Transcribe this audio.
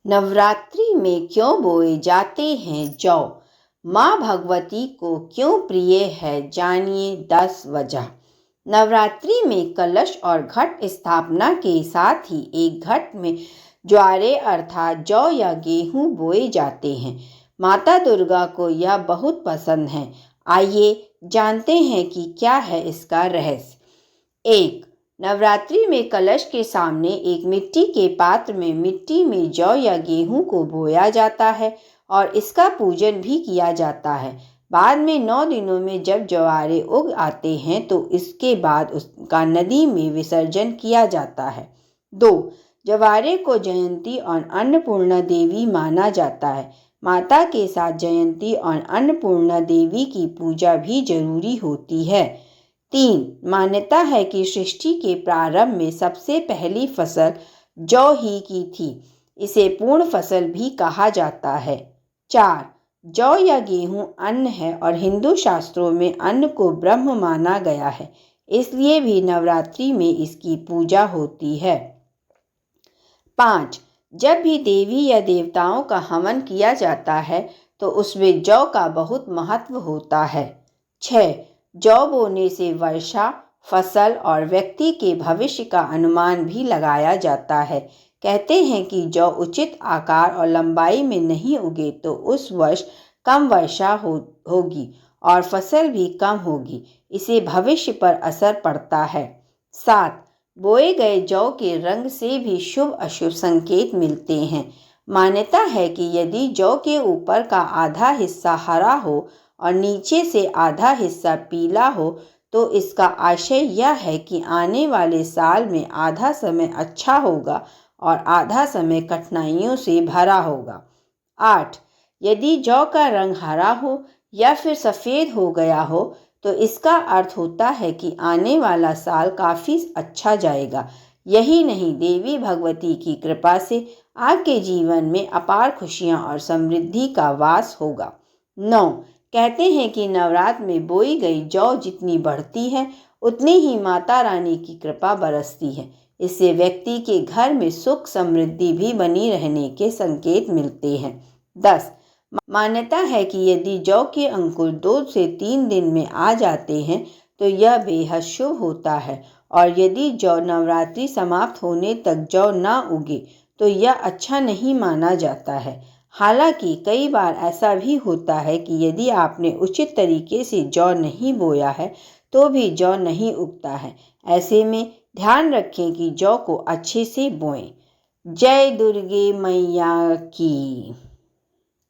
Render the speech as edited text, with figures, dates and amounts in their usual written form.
नवरात्रि में क्यों बोए जाते हैं जौ? माँ भगवती को क्यों प्रिय है, जानिए 10 वजह। नवरात्रि में कलश और घट स्थापना के साथ ही एक घट में ज्वारे अर्थात जौ या गेहूं बोए जाते हैं। माता दुर्गा को यह बहुत पसंद है। आइए जानते हैं कि क्या है इसका रहस्य। 1. नवरात्रि में कलश के सामने एक मिट्टी के पात्र में मिट्टी में जौ या गेहूं को बोया जाता है और इसका पूजन भी किया जाता है। बाद में 9 दिनों में जब ज्वारे उग आते हैं तो इसके बाद उसका नदी में विसर्जन किया जाता है। 2. ज्वारे को जयंती और अन्नपूर्णा देवी माना जाता है। माता के साथ जयंती और अन्नपूर्णा देवी की पूजा भी जरूरी होती है। 3. मान्यता है कि सृष्टि के प्रारंभ में सबसे पहली फसल जौ ही की थी। इसे पूर्ण फसल भी कहा जाता है। 4. जौ या गेहूं अन्न है और हिंदू शास्त्रों में अन्न को ब्रह्म माना गया है, इसलिए भी नवरात्रि में इसकी पूजा होती है। 5. जब भी देवी या देवताओं का हवन किया जाता है तो उसमें जौ का बहुत महत्व होता है। 6. जौ बोने से वर्षा, फसल और व्यक्ति के भविष्य का अनुमान भी लगाया जाता है। कहते हैं कि जौ उचित आकार और लंबाई में नहीं उगे तो उस वर्ष कम वर्षा होगी और फसल भी कम होगी। इसे भविष्य पर असर पड़ता है। 7. बोए गए जौ के रंग से भी शुभ अशुभ संकेत मिलते हैं। मान्यता है कि यदि जौ के ऊपर का आधा हिस्सा हरा हो और नीचे से आधा हिस्सा पीला हो तो इसका आशय यह है कि आने वाले साल में आधा समय अच्छा होगा और आधा समय कठिनाइयों से भरा होगा। 8. यदि जौ का रंग हरा हो या फिर सफ़ेद हो गया हो तो इसका अर्थ होता है कि आने वाला साल काफ़ी अच्छा जाएगा। यही नहीं, देवी भगवती की कृपा से आपके जीवन में अपार खुशियाँ और समृद्धि का वास होगा। 9. कहते हैं कि नवरात्र में बोई गई जौ जितनी बढ़ती है उतनी ही माता रानी की कृपा बरसती है। इससे व्यक्ति के घर में सुख समृद्धि भी बनी रहने के संकेत मिलते हैं। 10. मान्यता है कि यदि जौ के अंकुर 2 से 3 दिन में आ जाते हैं तो यह बेहद शुभ होता है और यदि जौ नवरात्रि समाप्त होने तक जौ ना उगे तो यह अच्छा नहीं माना जाता है। हालांकि कई बार ऐसा भी होता है कि यदि आपने उचित तरीके से जौ नहीं बोया है तो भी जौ नहीं उगता है। ऐसे में ध्यान रखें कि जौ को अच्छे से बोएं। जय दुर्गे मैया की।